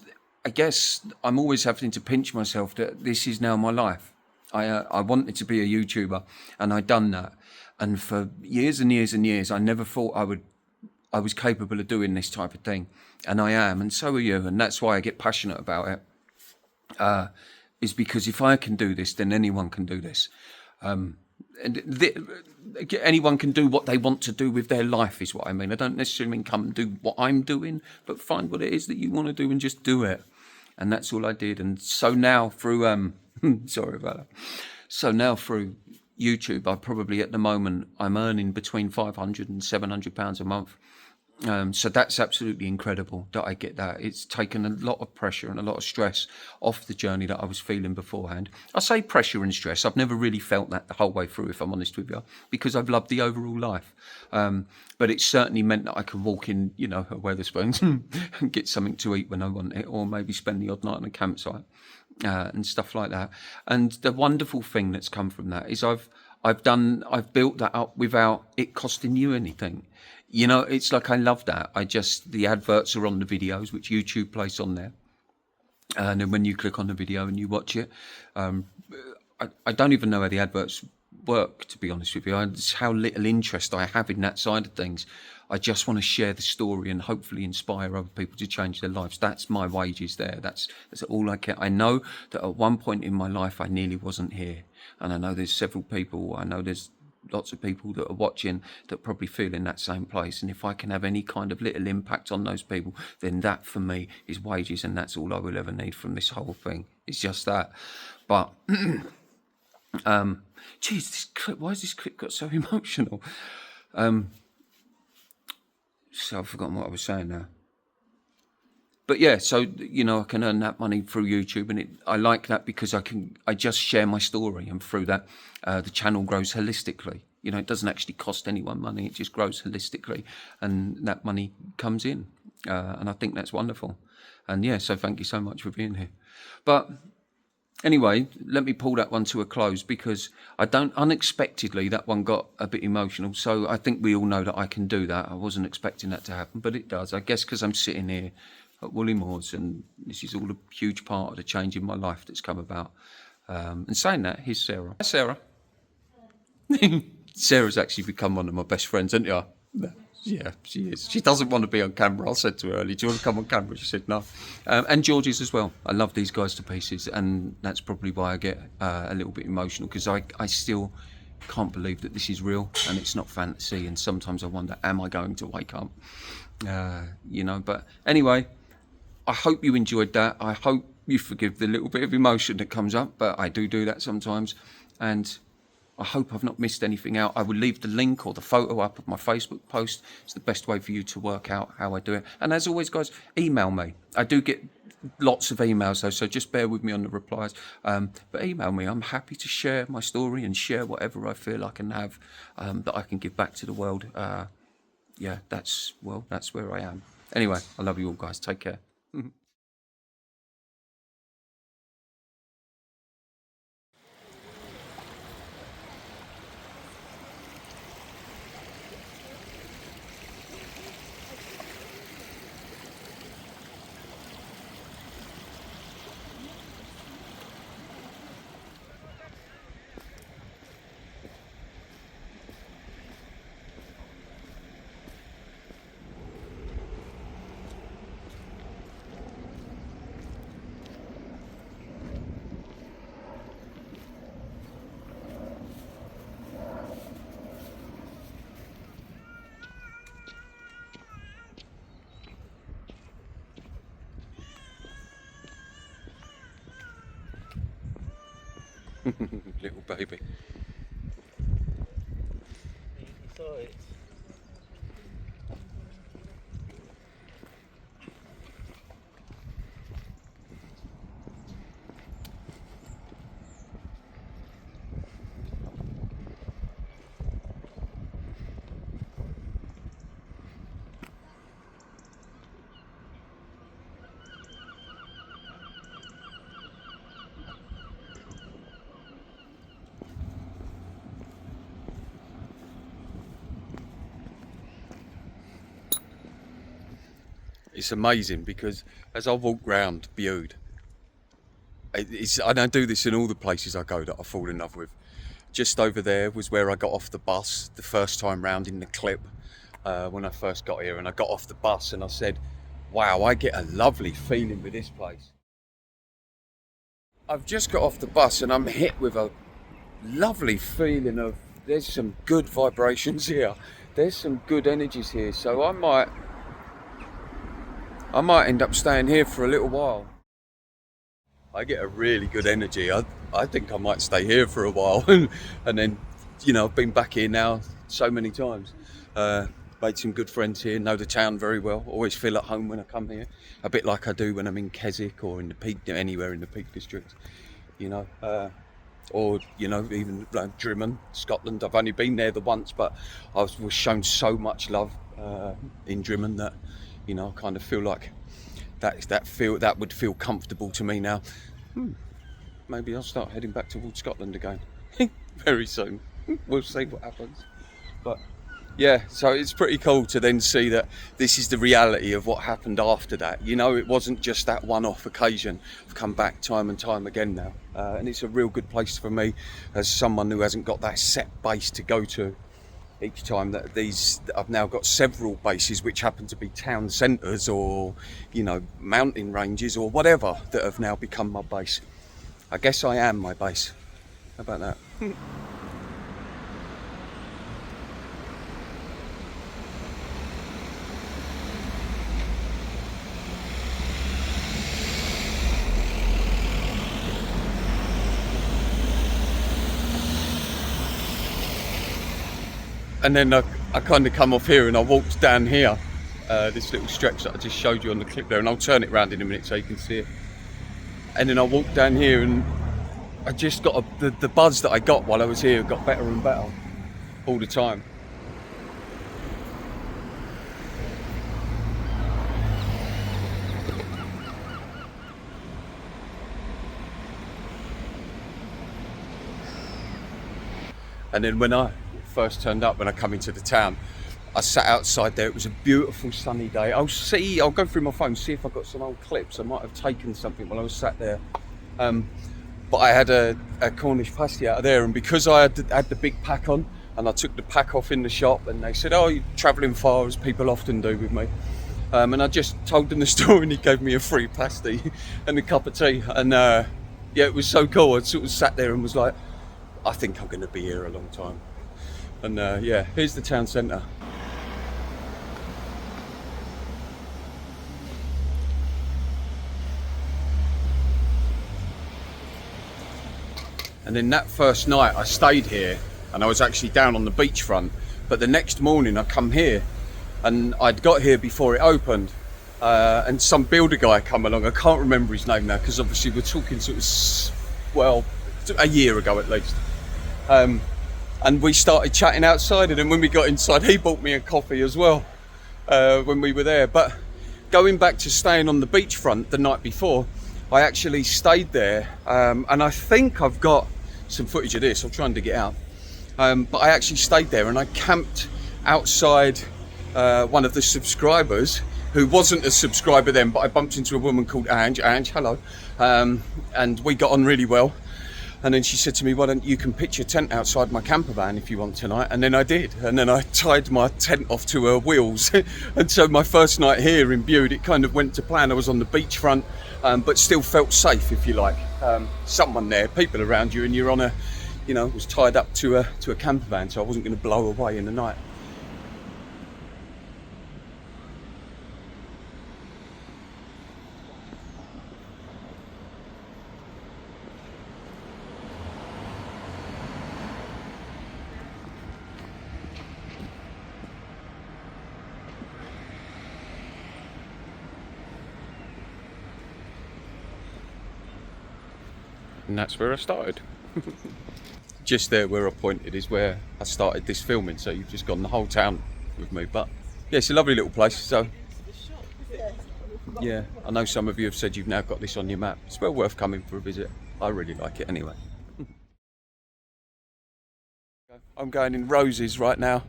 I guess I'm always having to pinch myself that this is now my life. I wanted to be a YouTuber, and I'd done that. And for years and years and years, I never thought I was capable of doing this type of thing. And I am, and so are you. And that's why I get passionate about it, is because if I can do this, then anyone can do this. Anyone can do what they want to do with their life, is what I mean. I don't necessarily mean come and do what I'm doing, but find what it is that you want to do and just do it. And that's all I did. And so now through sorry about that. So now through YouTube, I probably at the moment I'm earning between £500 and £700 a month. So that's absolutely incredible that I get that. It's taken a lot of pressure and a lot of stress off the journey that I was feeling beforehand. I say pressure and stress. I've never really felt that the whole way through, if I'm honest with you, because I've loved the overall life. But it certainly meant that I could walk in, you know, at Wetherspoons and get something to eat when I want it, or maybe spend the odd night on a campsite and stuff like that. And the wonderful thing that's come from that is I've built that up without it costing you anything. you know, it's like I love that. The adverts are on the videos, which YouTube place on there. And then when you click on the video and you watch it, I don't even know how the adverts work, to be honest with you. It's how little interest I have in that side of things. I just want to share the story and hopefully inspire other people to change their lives. That's my wages there. That's all I care. I know that at one point in my life I nearly wasn't here. And I know there's several people, I know there's lots of people that are watching that probably feel in that same place. And if I can have any kind of little impact on those people, then that for me is wages, and that's all I will ever need from this whole thing. It's just that. But geez, this clip, why has this clip got so emotional? So I've forgotten what I was saying now. But yeah, so, you know, I can earn that money through YouTube, and I like that because I just share my story, and through that, the channel grows holistically. You know, it doesn't actually cost anyone money, it just grows holistically, and that money comes in. And I think that's wonderful. And yeah, so thank you so much for being here. But anyway, let me pull that one to a close, because unexpectedly, that one got a bit emotional. So I think we all know that I can do that. I wasn't expecting that to happen, but it does. I guess because I'm sitting here at Woolley Moors, and this is all a huge part of the change in my life that's come about. And saying that, here's Sarah. Hi, Sarah. Sarah's actually become one of my best friends, isn't you? Yeah, she is. She doesn't want to be on camera. I said to her earlier, do you want to come on camera? She said no. And George's as well. I love these guys to pieces, and that's probably why I get a little bit emotional, because I still can't believe that this is real and it's not fantasy. And sometimes I wonder, am I going to wake up? You know, but anyway, I hope you enjoyed that. I hope you forgive the little bit of emotion that comes up, but I do that sometimes. And I hope I've not missed anything out. I will leave the link or the photo up of my Facebook post. It's the best way for you to work out how I do it. And as always, guys, email me. I do get lots of emails though, so just bear with me on the replies. But email me. I'm happy to share my story and share whatever I feel I can have, that I can give back to the world. Yeah, that's where I am. Anyway, I love you all, guys. Take care. Little baby. It's amazing because as I walk round Bude, I don't do this in all the places I go that I fall in love with. Just over there was where I got off the bus the first time round in the clip, when I first got here, and I got off the bus and I said, wow, I get a lovely feeling with this place. I've just got off the bus and I'm hit with a lovely feeling of there's some good vibrations here. There's some good energies here, so I might end up staying here for a little while. I get a really good energy. I think I might stay here for a while and then, you know, I've been back here now so many times. Made some good friends here, know the town very well, always feel at home when I come here. A bit like I do when I'm in Keswick or in the Peak, anywhere in the Peak District, you know. Or, you know, even like Drimmen, Scotland. I've only been there the once, but I was shown so much love in Drimmen that, you know, I kind of feel like that would feel comfortable to me now. Maybe I'll start heading back towards Scotland again very soon. We'll see what happens. But yeah, so it's pretty cool to then see that this is the reality of what happened after that. You know, it wasn't just that one-off occasion. I've come back time and time again now, and it's a real good place for me as someone who hasn't got that set base to go to each time. That I've now got several bases which happen to be town centres or, you know, mountain ranges or whatever that have now become my base. I guess I am my base. How about that? And then I kind of come off here and I walked down here, this little stretch that I just showed you on the clip there, and I'll turn it around in a minute so you can see it. And then I walked down here and I just got the buzz that I got while I was here got better and better all the time. And then when I first turned up, when I come into the town, I sat outside there. It was a beautiful sunny day. I'll go through my phone, see if I've got some old clips. I might have taken something while I was sat there. But I had a Cornish pasty out of there, and because I had the big pack on, and I took the pack off in the shop, and they said, "Oh, you're travelling far," as people often do with me. And I just told them the story, and he gave me a free pasty and a cup of tea. And yeah, it was so cool. I sort of sat there and was like, I think I'm going to be here a long time. And yeah, here's the town centre. And then that first night I stayed here, and I was actually down on the beachfront. But the next morning I come here, and I'd got here before it opened. And some builder guy come along. I can't remember his name now, because obviously we're talking sort of, well, a year ago at least. And we started chatting outside, and then when we got inside, he bought me a coffee as well when we were there. But going back to staying on the beachfront the night before, I actually stayed there, and I think I've got some footage of this. I'll try and dig it out. But I actually stayed there, and I camped outside one of the subscribers, who wasn't a subscriber then, but I bumped into a woman called Ange, hello, and we got on really well. And then she said to me, "Why don't you can pitch your tent outside my camper van if you want tonight?" And then I did. And then I tied my tent off to her wheels. And so my first night here in Bude, it kind of went to plan. I was on the beachfront, but still felt safe, if you like. Someone there, people around you, and you're on was tied up to a camper van, so I wasn't going to blow away in the night. And that's where I started. Just there where I pointed is where I started this filming, so you've just gone the whole town with me. But yeah, it's a lovely little place. So yeah, I know some of you have said you've now got this on your map. It's well worth coming for a visit. I really like it anyway. I'm going in Roses right now,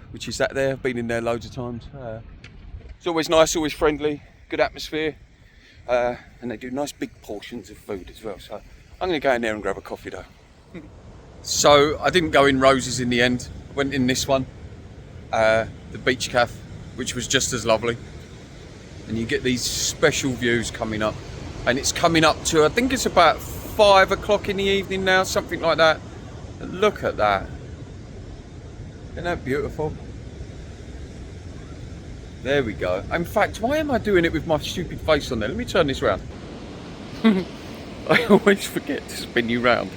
which is that there. I've been in there loads of times. It's always nice, always friendly, good atmosphere. And they do nice big portions of food as well, so I'm going to go in there and grab a coffee though. So I didn't go in Roses in the end, went in this one, the beach cafe, which was just as lovely. And you get these special views coming up, and it's coming up to, I think it's about 5 o'clock in the evening now, something like that. And look at that, isn't that beautiful? There we go. In fact, why am I doing it with my stupid face on there? Let me turn this round. I always forget to spin you round.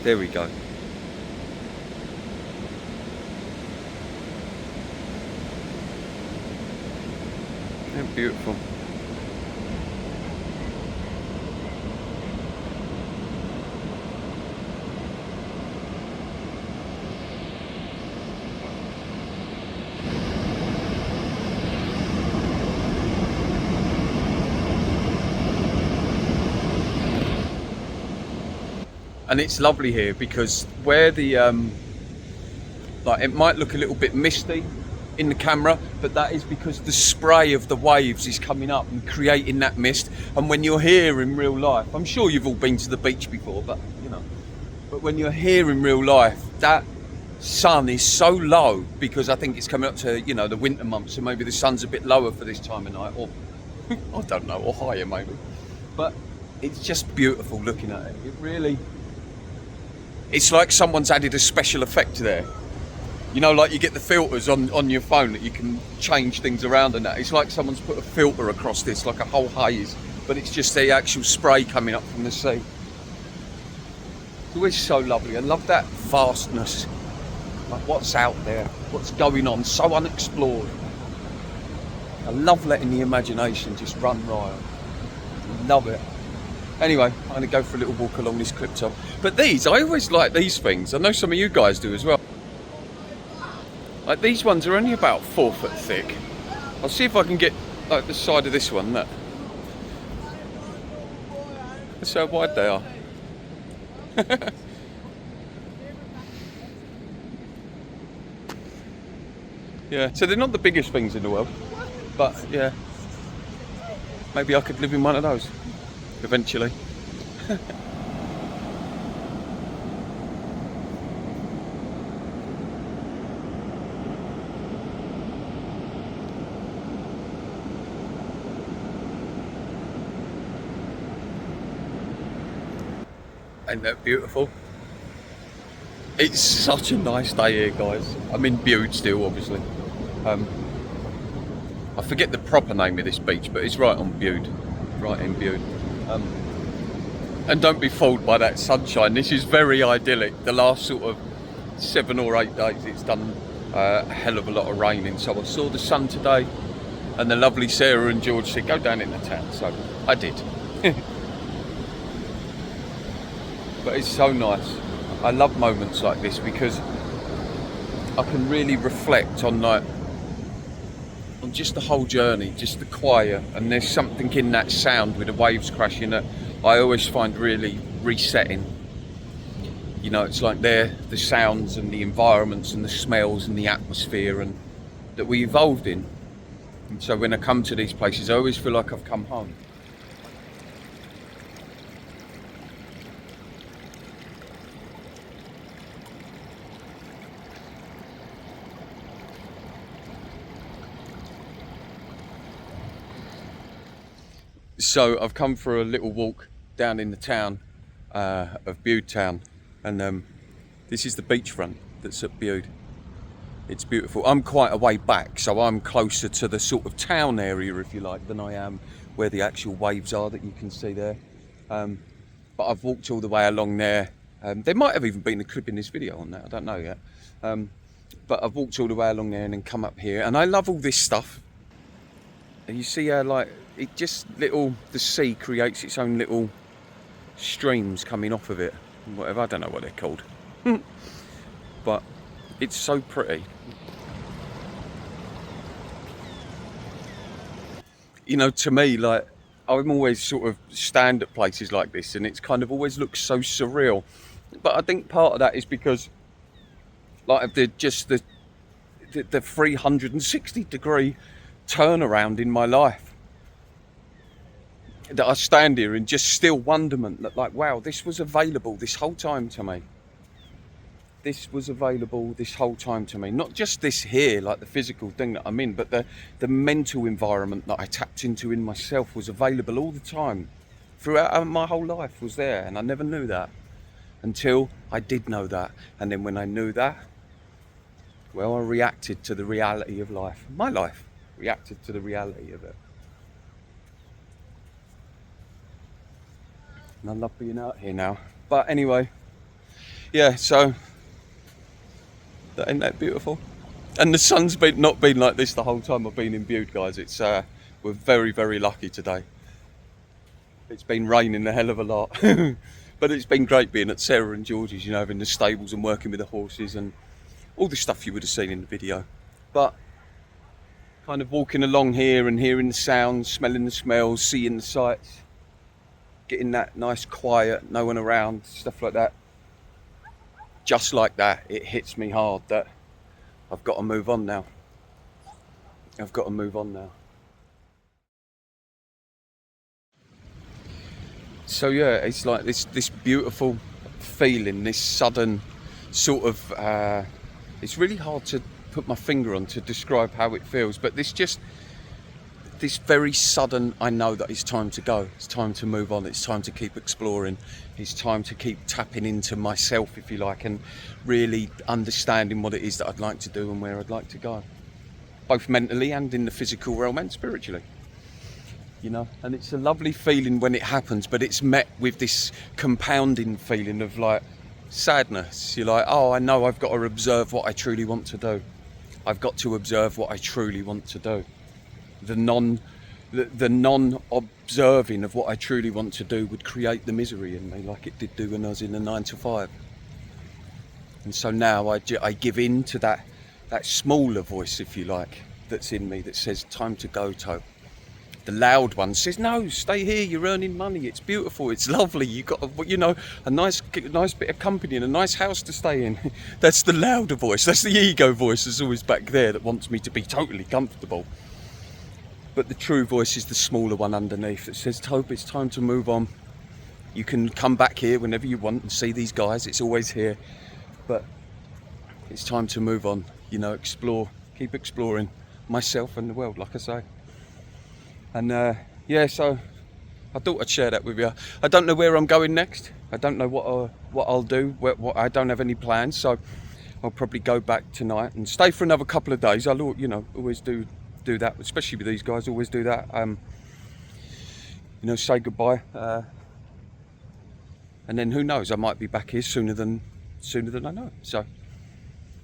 There we go. They're beautiful. And it's lovely here because where the Like, it might look a little bit misty in the camera, but that is because the spray of the waves is coming up and creating that mist. And when you're here in real life, I'm sure you've all been to the beach before, but you know, but when you're here in real life, that sun is so low, because I think it's coming up to, you know, the winter months, so maybe the sun's a bit lower for this time of night, or I don't know, or higher maybe. But it's just beautiful looking at it. It really, it's like someone's added a special effect there. You know, like you get the filters on your phone that you can change things around and that. It's like someone's put a filter across this, like a whole haze, but it's just the actual spray coming up from the sea. It's always so lovely. I love that vastness, like what's out there, what's going on, so unexplored. I love letting the imagination just run riot. Love it. Anyway, I'm going to go for a little walk along this cliff top. But these, I always like these things. I know some of you guys do as well. Like, these ones are only about 4 foot thick. I'll see if I can get like the side of this one. Look. That's how wide they are. Yeah, so they're not the biggest things in the world, but yeah, maybe I could live in one of those eventually. Ain't that beautiful? It's such a nice day here, guys. I'm in Bude still, obviously. I forget the proper name of this beach, but it's right on Bude, right in Bude. And don't be fooled by that sunshine. This is very idyllic. The last sort of 7 or 8 days, it's done a hell of a lot of raining. So I saw the sun today, and the lovely Sarah and George said, go down into town. So I did. But it's so nice. I love moments like this because I can really reflect on just the whole journey, just the quiet, and there's something in that sound with the waves crashing that I always find really resetting. You know, it's like the sounds and the environments and the smells and the atmosphere and that we evolved in. And so when I come to these places, I always feel like I've come home. So I've come for a little walk down in the town of Bude town, and this is the beachfront that's at Bude. It's beautiful. I'm quite a way back, so I'm closer to the sort of town area, if you like, than I am where the actual waves are that you can see there. But I've walked all the way along there. There might have even been a clip in this video on that, I don't know yet. But I've walked all the way along there and then come up here, and I love all this stuff. And you see how like it just the sea creates its own little streams coming off of it, whatever, I don't know what they're called. But it's so pretty. You know, to me, like, I'm always sort of stand at places like this and it's kind of always looks so surreal. But I think part of that is because like the 360-degree turnaround in my life. That I stand here in just still wonderment that, like, wow, this was available this whole time to me. This was available this whole time to me. Not just this here, like the physical thing that I'm in, but the mental environment that I tapped into in myself was available all the time. Throughout my whole life was there, and I never knew that until I did know that. And then when I knew that, well, I reacted to the reality of life. My life reacted to the reality of it. And I love being out here now. But anyway, yeah, so that ain't that beautiful. And the sun's not been like this the whole time I've been in Bude, guys. It's we're very, very lucky today. It's been raining a hell of a lot. But it's been great being at Sarah and George's, you know, in the stables and working with the horses and all the stuff you would have seen in the video. But kind of walking along here and hearing the sounds, smelling the smells, seeing the sights, getting that nice quiet, no one around, stuff like that. Just like that, it hits me hard that I've got to move on now. I've got to move on now. So yeah, it's like this beautiful feeling, this sudden sort of, it's really hard to put my finger on to describe how it feels, but this very sudden, I know that it's time to go, it's time to move on, it's time to keep exploring, it's time to keep tapping into myself, if you like, and really understanding what it is that I'd like to do and where I'd like to go, both mentally and in the physical realm and spiritually. You know, and it's a lovely feeling when it happens, but it's met with this compounding feeling of like sadness. You're like, oh, I know I've got to observe what I truly want to do. I've got to observe what I truly want to do. The non-observing of what I truly want to do would create the misery in me, like it did do when I was in a 9 to 5. And so now I give in to that smaller voice, if you like, that's in me that says, time to go, Tobe. The loud one says, no, stay here, you're earning money, it's beautiful, it's lovely, you've got a nice bit of company and a nice house to stay in. That's the louder voice, that's the ego voice that's always back there that wants me to be totally comfortable. But the true voice is the smaller one underneath that says, Tobe, it's time to move on. You can come back here whenever you want and see these guys, it's always here. But it's time to move on, you know, explore, keep exploring myself and the world, like I say. And yeah, so I thought I'd share that with you. I don't know where I'm going next. I don't know what I'll do. What I don't have any plans, so I'll probably go back tonight and stay for another couple of days. I'll, you know, always do that, especially with these guys. Always do that. You know, say goodbye, and then who knows? I might be back here sooner than I know. So.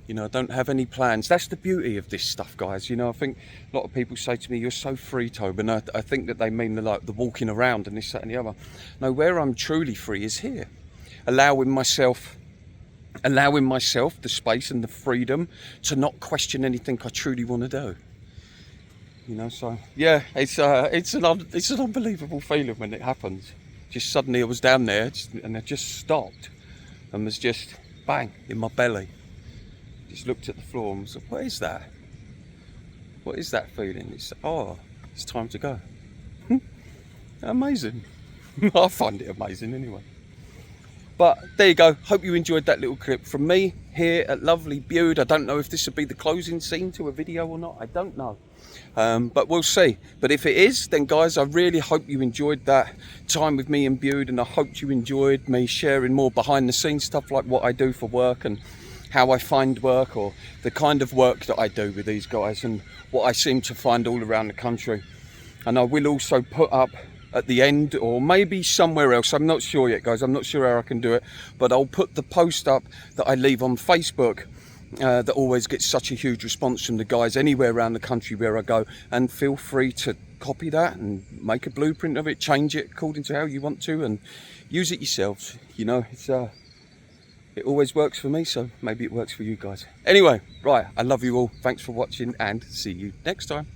You know, I don't have any plans. That's the beauty of this stuff, guys. You know, I think a lot of people say to me, you're so free, Tobe, and I think that they mean the walking around and this, that and the other. No, where I'm truly free is here. Allowing myself the space and the freedom to not question anything I truly want to do. You know, so yeah, it's an unbelievable feeling when it happens. Just suddenly I was down there and it just stopped and was just bang in my belly. Just looked at the floor and was like, what is that? What is that feeling? It's, oh, it's time to go. Amazing. I find it amazing anyway. But there you go. Hope you enjoyed that little clip from me here at lovely Bude. I don't know if this will be the closing scene to a video or not. I don't know. But we'll see. But if it is, then guys, I really hope you enjoyed that time with me in Bude, and I hope you enjoyed me sharing more behind the scenes stuff like what I do for work and how I find work, or the kind of work that I do with these guys and what I seem to find all around the country. And I will also put up at the end, or maybe somewhere else, I'm not sure yet guys, I'm not sure how I can do it, but I'll put the post up that I leave on Facebook that always gets such a huge response from the guys anywhere around the country where I go, and feel free to copy that and make a blueprint of it, change it according to how you want to, and use it yourselves. You know, it's it always works for me, so maybe it works for you guys. Anyway, right, I love you all. Thanks for watching and see you next time.